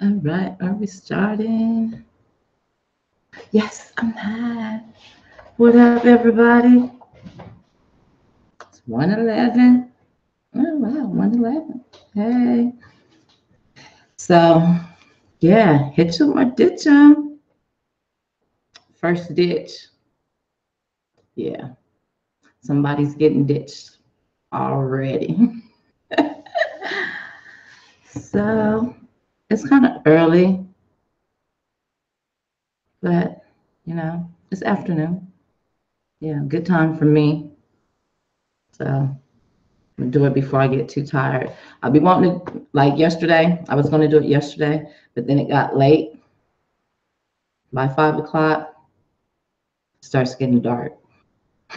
All right, are we starting? Yes, I'm live. What up, everybody? It's 1:11. Oh, wow, 1:11. Hey. So, yeah, hit 'em or ditch 'em. First ditch. Yeah, somebody's getting ditched already. So, it's kind of early, but, it's afternoon. Yeah, good time for me. So, I'm gonna do it before I get too tired. I'll be wanting to, like yesterday, I was gonna do it yesterday, but then it got late. By 5 o'clock, it starts getting dark.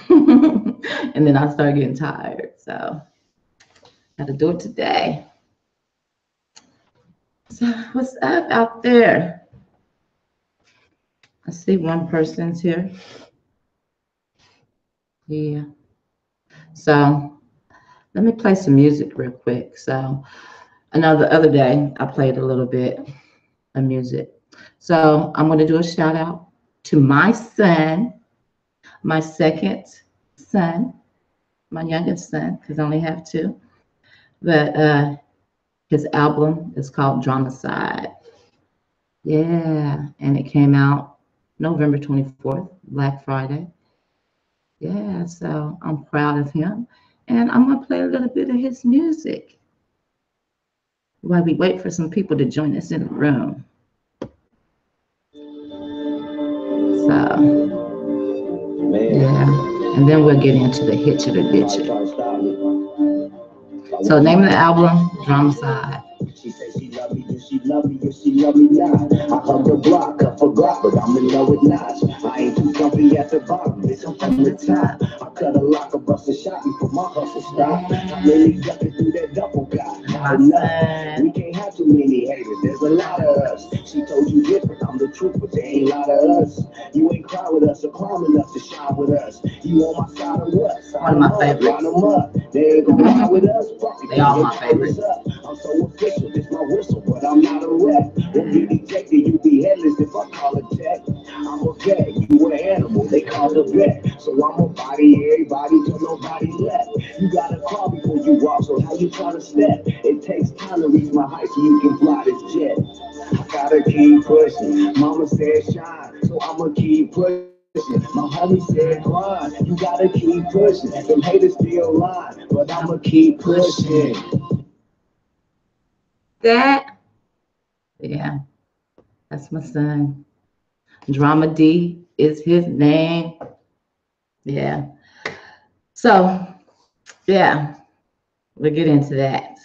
And then I start getting tired. So, got to do it today. So, what's up out there? I see one person's here. Yeah. So, let me play some music real quick. So, I know the other day I played a little bit of music. So, I'm going to do a shout out to my son, my second son, my youngest son, because I only have two. But his album is called Dramacide. Yeah, and it came out November 24th, Black Friday. Yeah, so I'm proud of him. And I'm going to play a little bit of his music while we wait for some people to join us in the room. So, yeah, and then we'll get into the Hitch It or Ditch It. So, name of the album, Dramacide. She said she love me, do she love me, or she love me not? I hug the block, I forgot, but I'm in love with Notch. I ain't too comfy at the bottom, bitch, I'm from the top. I cut a lock, a bust a shot before my hustle stop. I'm really ducking through that double guy. Enough. We can't have too many haters, there's a lot of us. She told you different, I'm the truth, but there ain't a lot of us. You ain't cry with us or climb enough to shine with us. You on my side of what? One of my favorites. Line them up. They ain't gonna ride with us. They all my favorites. I'm so official, it's my whistle, but I'm not a rep. Won't get ejected, you be headless if I call a check. I'm a vet, you an animal, they call the vet. So I'm a body, everybody till nobody's left. You gotta call before you walk, so how you tryna step? It takes time to reach my height so you can fly this jet. I gotta keep pushing, mama said shine, so I'ma keep pushing. My homie said grind, you gotta keep pushing. Them haters still lying, but I'ma keep pushing. That, yeah, that's my son. Drama D is his name. Yeah. So, yeah, we'll get into that.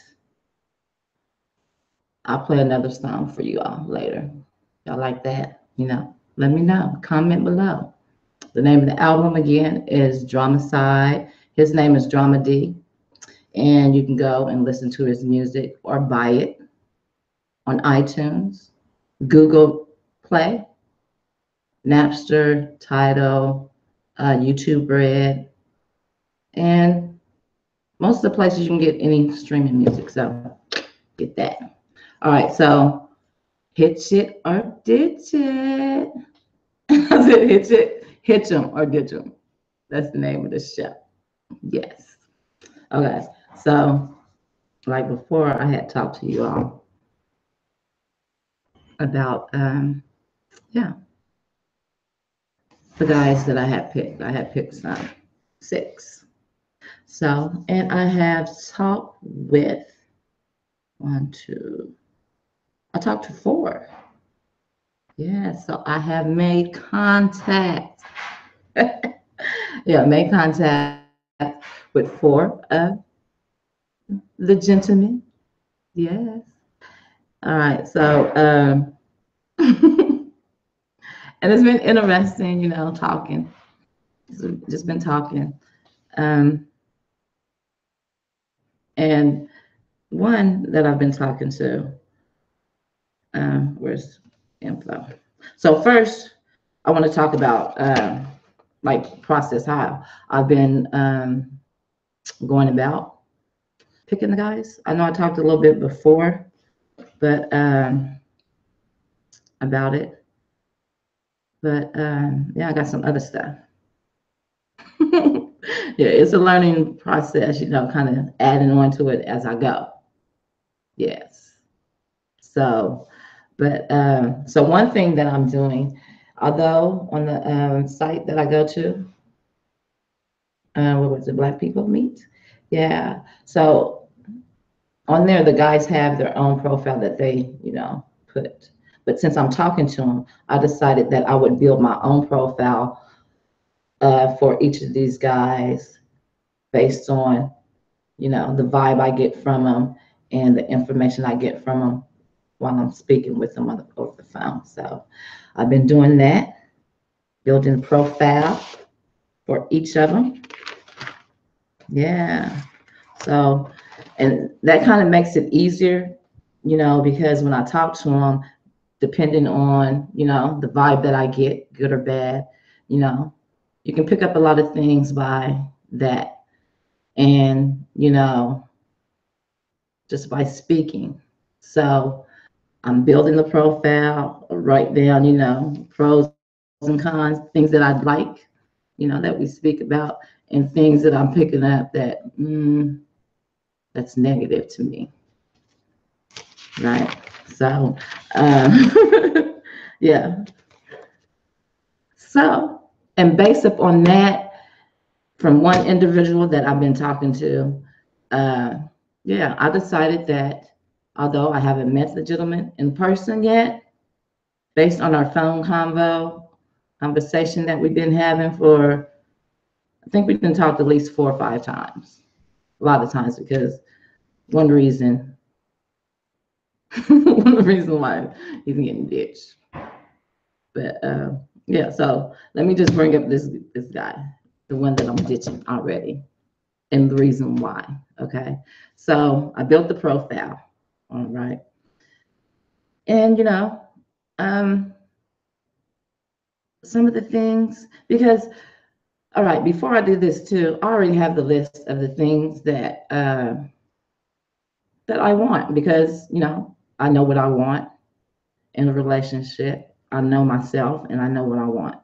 I'll play another song for you all later. Y'all like that? Let me know. Comment below. The name of the album again is Dramacide. His name is Drama D. And you can go and listen to his music or buy it on iTunes, Google Play, Napster, Tidal, YouTube Red, and most of the places you can get any streaming music. So get that. All right, so hitch it or ditch it. I said hitch 'em or ditch 'em. That's the name of the show. Yes. Okay, so like before, I had talked to you all about yeah, the guys that I had picked. I had picked some 6. So, and I have talked with 1, 2. I talked to 4. Yeah, so I have made contact. Yeah, made contact with 4 of the gentlemen. Yes. All right. So, and it's been interesting, talking. Just been talking. And one that I've been talking to, where's info? So first, I want to talk about like process, how I've been going about picking the guys. I know I talked a little bit before, but about it. But yeah, I got some other stuff. Yeah, it's a learning process, kind of adding on to it as I go. Yes. So, but so one thing that I'm doing, although on the site that I go to, what was it, Black People Meet? Yeah. So on there, the guys have their own profile that they, put. But since I'm talking to them, I decided that I would build my own profile for each of these guys based on, the vibe I get from them and the information I get from them while I'm speaking with them over the phone. So I've been doing that, building a profile for each of them. Yeah. So, and that kind of makes it easier, because when I talk to them, depending on, the vibe that I get, good or bad, you know, you can pick up a lot of things by that. And, just by speaking. So I'm building the profile, write down, pros and cons, things that I'd like, that we speak about, and things that I'm picking up that's negative to me, right? So, yeah. So, and based upon that, from one individual that I've been talking to, uh, yeah, I decided that although I haven't met the gentleman in person yet, based on our phone conversation that we've been having for, I think we've been talked at least 4 or 5 times. A lot of times because one reason, one reason why he's getting ditched. But yeah, so let me just bring up this guy, the one that I'm ditching already, and the reason why. Okay, so I built the profile, all right, and um, some of the things because all right, before I do this too, I already have the list of the things that I want because I know what I want in a relationship. I know myself and I know what I want.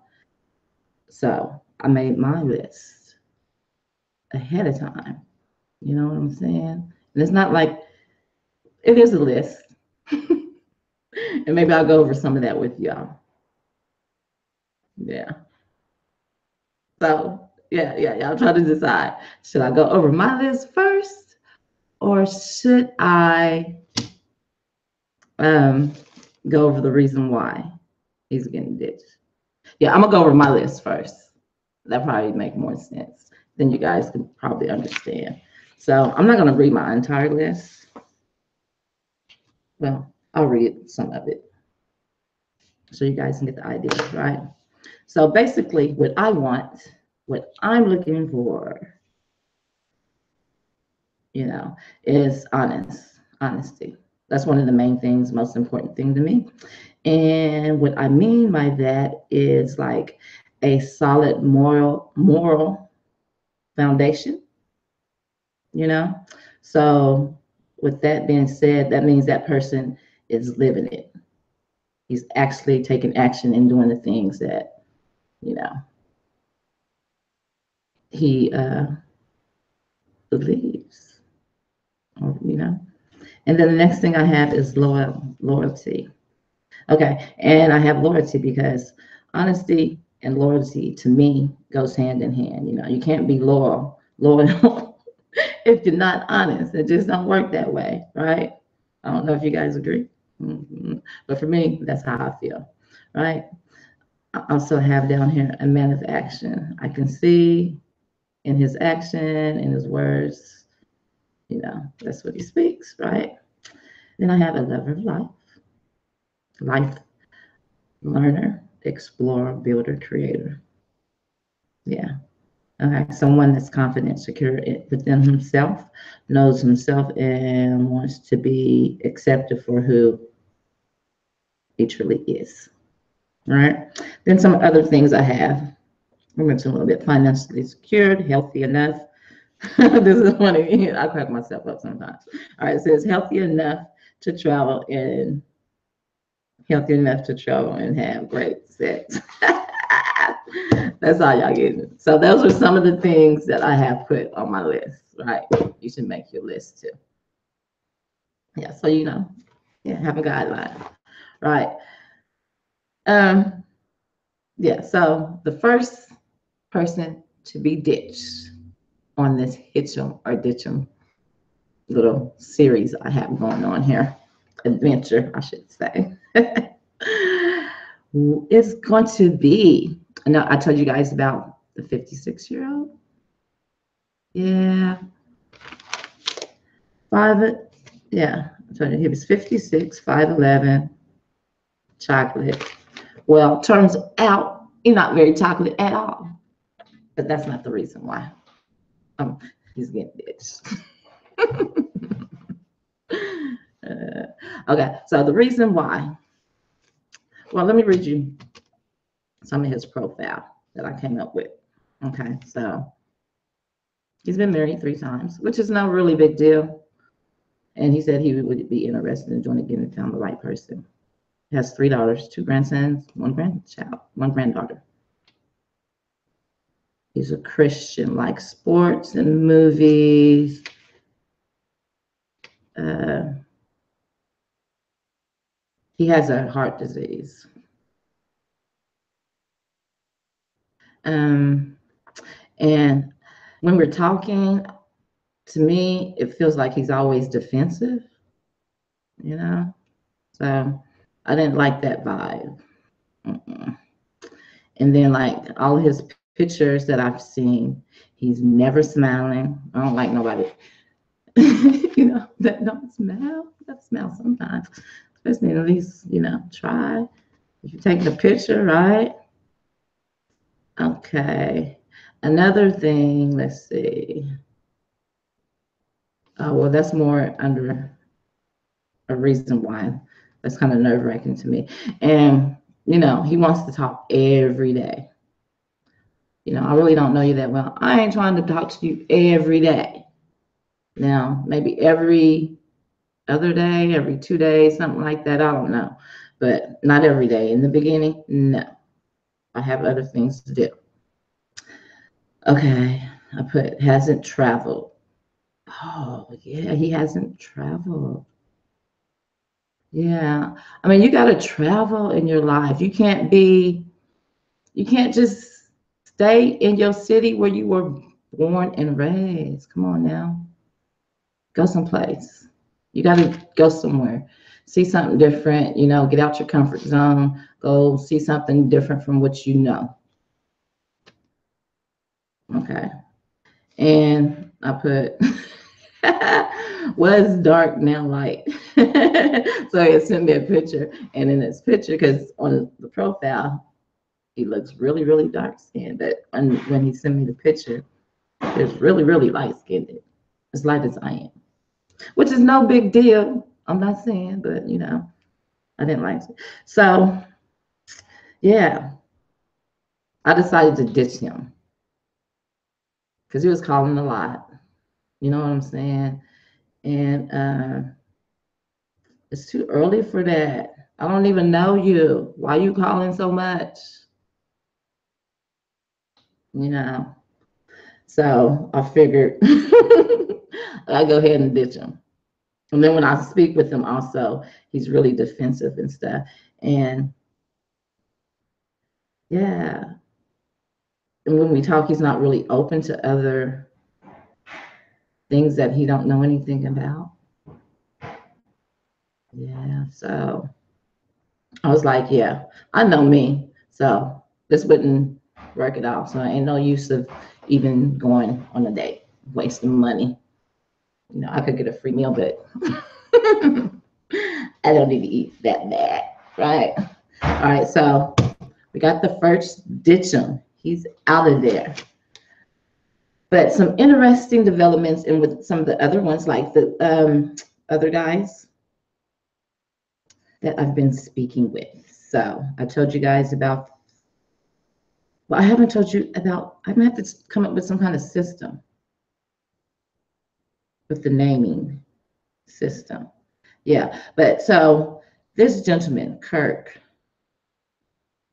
So I made my list ahead of time. You know what I'm saying? And it's not like it is a list. And maybe I'll go over some of that with y'all. Yeah. So yeah. I'm trying to decide. Should I go over my list first or should I um go over the reason why he's getting ditched? Yeah, I'm gonna go over my list first. That probably make more sense. Then you guys can probably understand. So I'm not gonna read my entire list. Well, I'll read some of it so you guys can get the idea, right? So basically, what I want, what I'm looking for, is honesty. That's one of the main things, most important thing to me. And what I mean by that is like a solid moral foundation, you know? So with that being said, that means that person is living it. He's actually taking action and doing the things that, you know, he believes, or. And then the next thing I have is loyalty. Okay, and I have loyalty because honesty and loyalty to me goes hand in hand. You can't be loyal if you're not honest. It just don't work that way, right? I don't know if you guys agree, but for me, that's how I feel, right? I also have down here a man of action. I can see in his action, in his words, that's what he speaks, right? Then I have a lover of life learner, explorer, builder, creator. Yeah. Okay. Someone that's confident, secure within himself, knows himself, and wants to be accepted for who he truly is. All right. Then some other things I have. I mentioned a little bit financially secured, healthy enough. This is funny. I crack myself up sometimes. All right. It says healthy enough to travel and healthy enough to travel and have great sex. That's all y'all getting. So those are some of the things that I have put on my list, right? You should make your list too. Yeah, so you know, yeah, have a guideline, right? Um, yeah, so the first person to be ditched on this Hitch 'em or Ditch 'em little series I have going on here, adventure, I should say. It's going to be, I know I told you guys about the 56-year-old. Yeah. Yeah, I told you he was 56, 5'11", chocolate. Well, turns out he's not very chocolate at all. But that's not the reason why. He's getting ditched. Okay, so the reason why, well, let me read you some of his profile that I came up with. Okay, so he's been married 3 times, which is no really big deal. And he said he would be interested in doing it again if he found the right person. He has 3 daughters, 2 grandsons, 1 grandchild, 1 granddaughter. He's a Christian, like sports and movies. He has a heart disease. And when we're talking, to me, it feels like he's always defensive, you know? So I didn't like that vibe. And then, like, all his pictures that I've seen, he's never smiling. I don't like nobody, you know, that don't smile. That smile sometimes. Especially at least, you know, try. If you're taking a picture, right? Okay. Another thing, let's see. Oh, well, that's more under a reason why. That's kind of nerve-wracking to me. And, you know, he wants to talk every day. You know, I really don't know you that well. I ain't trying to talk to you every day. Now, maybe every other day, every 2 days, something like that. I don't know. But not every day. In the beginning, no. I have other things to do. Okay, I put hasn't traveled. Oh, yeah, he hasn't traveled. Yeah. I mean, you got to travel in your life. You can't just stay in your city where you were born and raised. Come on now. Go someplace. You got to go somewhere. See something different, you know, get out your comfort zone. Go see something different from what you know. Okay. And I put was dark now light. So he sent me a picture, and in this picture, because on the profile he looks really, really dark skinned, but when he sent me the picture, it's really, really light skinned, as light as I am, which is no big deal. I'm not saying, but you know, I didn't like it. So yeah, I decided to ditch him because he was calling a lot. You know what I'm saying? And it's too early for that. I don't even know you. Why you calling so much? You know. So I figured I go ahead and ditch him. And then when I speak with him, also he's really defensive and stuff. And yeah, and when we talk, he's not really open to other things that he don't know anything about. Yeah, so I was like, yeah, I know me, so this wouldn't work it out. So ain't no use of even going on a date, wasting money. You know, I could get a free meal, but I don't need to eat that bad, right? All right, so we got the first ditch him. He's out of there. But some interesting developments in with some of the other ones, like the other guys that I've been speaking with. So I told you guys about, well, I haven't told you about, I'm gonna have to come up with some kind of system with the naming system. Yeah, but so This gentleman, Kirk,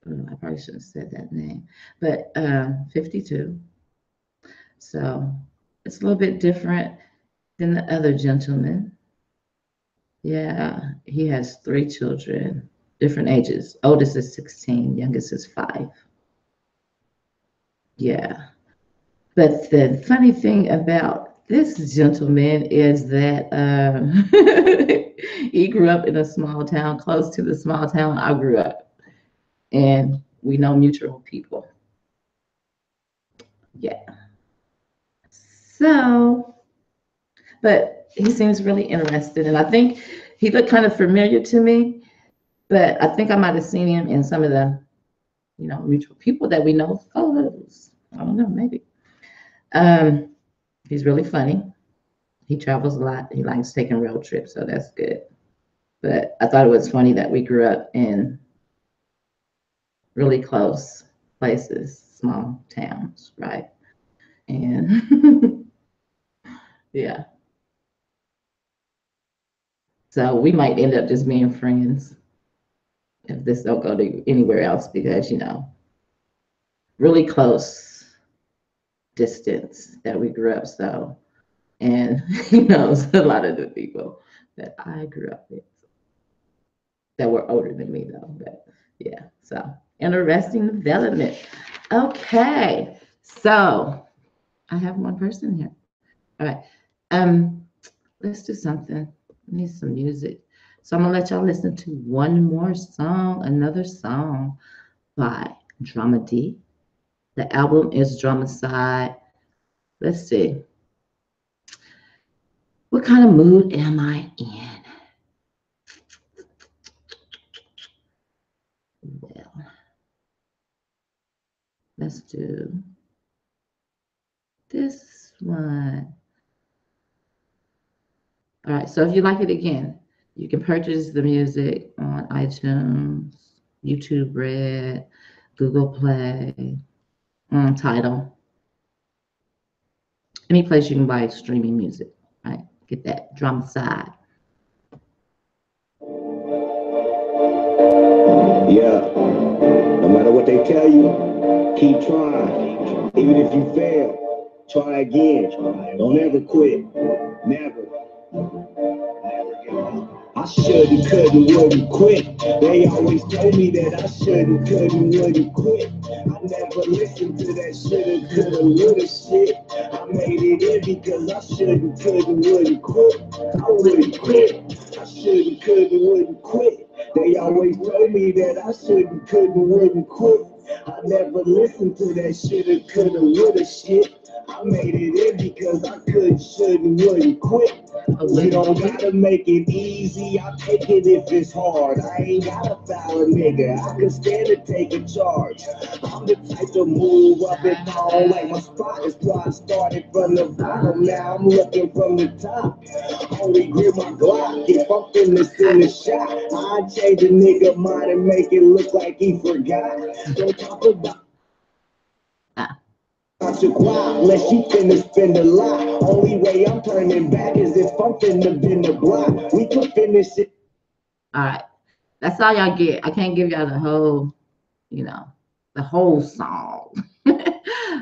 I probably shouldn't have said that name, but 52. So it's a little bit different than the other gentleman. Yeah, he has 3 children, different ages. Oldest is 16, youngest is 5. Yeah. But the funny thing about this gentleman is that he grew up in a small town, close to the small town I grew up. And we know mutual people. Yeah. So, but he seems really interested. And I think he looked kind of familiar to me, but I think I might have seen him in some of the, mutual people that we know photos. I don't know, maybe. He's really funny. He travels a lot. He likes taking road trips, so that's good. But I thought it was funny that we grew up in really close places, small towns, right? And yeah, so we might end up just being friends if this don't go to anywhere else because, really close distance that we grew up. So, and he knows a lot of the people that I grew up with that were older than me, though. But yeah, so interesting development. Okay, so I have one person here. All right, let's do something. I need some music. So I'm gonna let y'all listen to one more song, another song by Drama D. The album is Drama Side. Let's see. What kind of mood am I in? Well, let's do this one. All right, so if you like it again, you can purchase the music on iTunes, YouTube Red, Google Play, Tidal. Any place you can buy streaming music, right? Get that Drama Side. Yeah, no matter what they tell you, keep trying. Even if you fail, try again. Don't ever quit. Never. I shouldn't, couldn't, wouldn't quit. They always told me that I shouldn't, couldn't, wouldn't quit. I never listened to that shoulda, coulda, woulda shit. I made it in because I shouldn't, couldn't, wouldn't quit. I wouldn't quit. I shouldn't, couldn't, wouldn't quit. They always told me that I shouldn't, couldn't, wouldn't quit. I never listened to that shoulda, coulda, woulda shit. I made it in because I could, shouldn't, wouldn't quit. You don't gotta make it easy, I take it if it's hard. I ain't gotta foul a nigga, I can stand to take a charge. I'm the type to move up and down like my spot is why I started from the bottom. Now I'm looking from the top. Only grip my Glock if I'm finna send a shot. I change a nigga mind and make it look like he forgot. Don't talk about your guap, unless you finna spend a lot. Only way I'm turning back is if I'm finna bend the block. We can finish it. All right, that's all y'all get. I can't give y'all the whole, the whole song,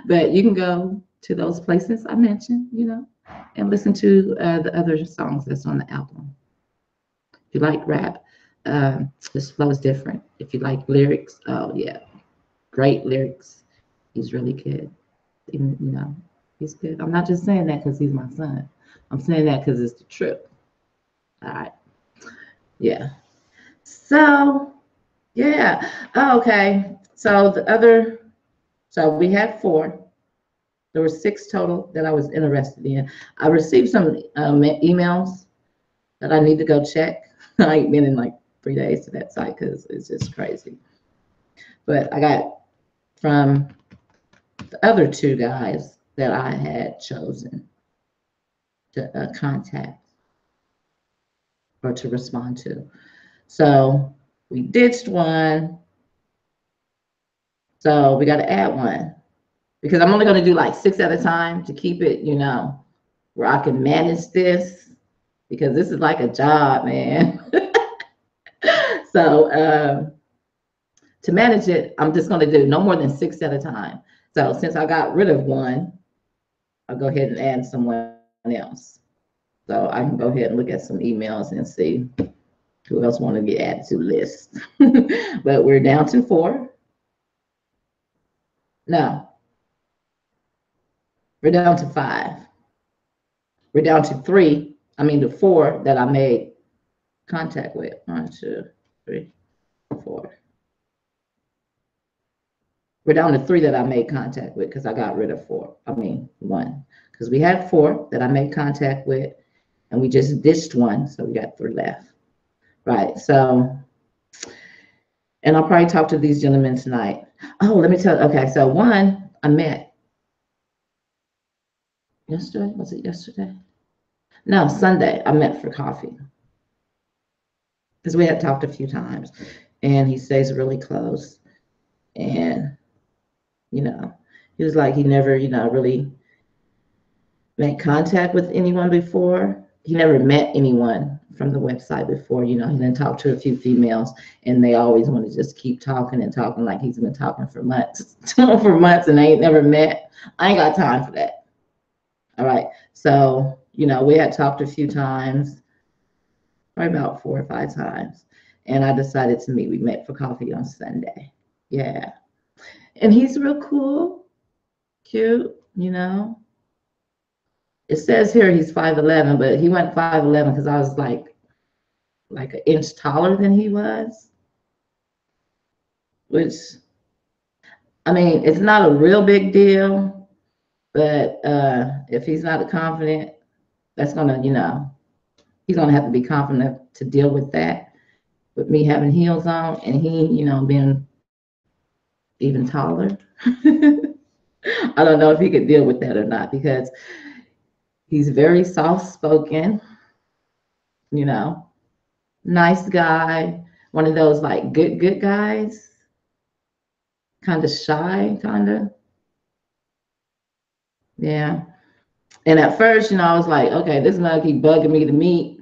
but you can go to those places I mentioned, and listen to the other songs that's on the album. If you like rap, this flow is different. If you like lyrics, oh yeah, great lyrics. He's really good. He's good. I'm not just saying that because he's my son. I'm saying that because it's the truth. All right. Yeah. So, yeah. Oh, okay. So we had 4. There were 6 total that I was interested in. I received some emails that I need to go check. I ain't been in like 3 days to that site because it's just crazy. But I got from the other 2 guys that I had chosen to contact or to respond to. So we ditched one. So we got to add one because I'm only going to do like 6 at a time to keep it, where I can manage this because this is like a job, man. So to manage it, I'm just going to do no more than 6 at a time. So since I got rid of one, I'll go ahead and add someone else. So I can go ahead and look at some emails and see who else want to get added to the list. But we're down to 4. No, we're down to 5. We're down to 3. I mean, the 4 that I made contact with. 1, 2, 3, 4. We're down to 3 that I made contact with because I got rid of 4. I mean, 1. Because we had 4 that I made contact with, and we just ditched 1, so we got 3 left. Right. So, and I'll probably talk to these gentlemen tonight. Oh, let me tell you. Okay, so 1 I met yesterday. Was it yesterday? No, Sunday. I met for coffee because we had talked a few times, and he stays really close. And he was like he never, really made contact with anyone before. He never met anyone from the website before. He then talked to a few females, and they always want to just keep talking and talking like he's been talking for months, and they ain't never met. I ain't got time for that. All right. So, we had talked a few times, probably about 4 or 5 times, and I decided to meet. We met for coffee on Sunday. Yeah. And he's real cool, cute, It says here he's 5'11", but he went 5'11" because I was like an inch taller than he was, which, I mean, it's not a real big deal, but if he's not confident, that's gonna, he's gonna have to be confident to deal with that, with me having heels on and he, being even taller. I don't know if he could deal with that or not because he's very soft-spoken, nice guy, one of those like good guys, kind of shy, kind of. Yeah. And at first, I was like, okay, this mug keep bugging me to meet.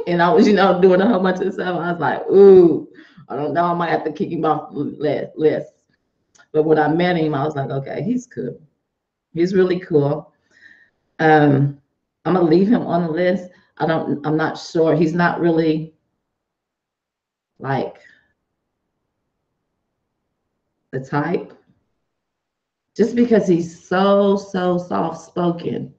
And I was, doing a whole bunch of stuff. I was like, ooh, I don't know, I might have to kick him off the list. But when I met him, I was like, okay, he's cool. He's really cool. I'm gonna leave him on the list. I'm not sure. He's not really like the type. Just because he's so soft spoken,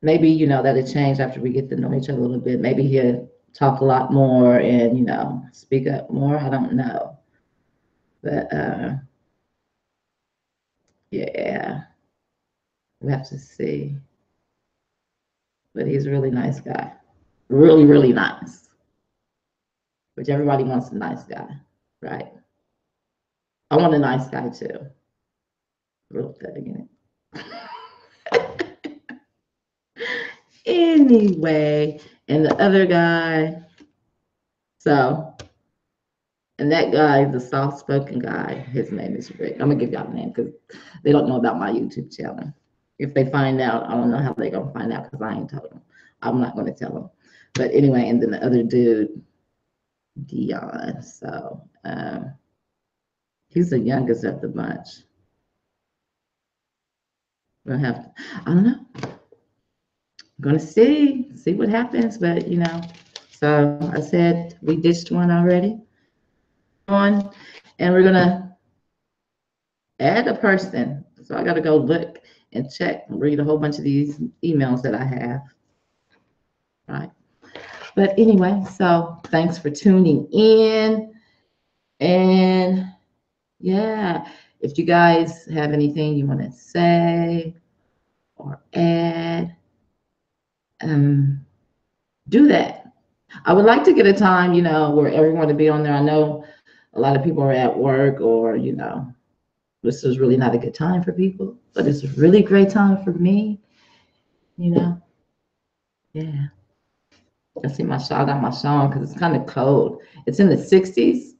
maybe that'll change after we get to know each other a little bit. Maybe he'll talk a lot more and speak up more. I don't know, but yeah, we have to see. But he's a really nice guy, really nice. Which everybody wants a nice guy, right? I want a nice guy too. Real thug in it. Anyway, and the other guy, and that guy, the soft-spoken guy, his name is Rick. I'm gonna give y'all the name because they don't know about my YouTube channel. If they find out, I don't know how they're gonna find out because I ain't told them. I'm not gonna tell them. But anyway, and then the other dude, Dion. So he's the youngest of the bunch. We'll have to, I don't know. I'm gonna see what happens, but so I said we ditched one already. And we're gonna add a person. So I gotta go look and check and read a whole bunch of these emails that I have. Right. But anyway, so thanks for tuning in. And yeah, if you guys have anything you want to say or add, do that. I would like to get a time, where everyone to be on there. I know a lot of people are at work or, this is really not a good time for people, but it's a really great time for me, Yeah. I see I got my shawl on because it's kind of cold. It's in the 60s,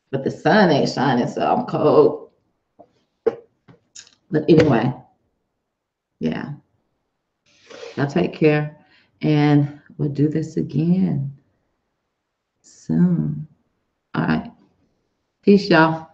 but the sun ain't shining, so I'm cold. But anyway, yeah. Y'all take care. And we'll do this again soon. All right. Peace, y'all.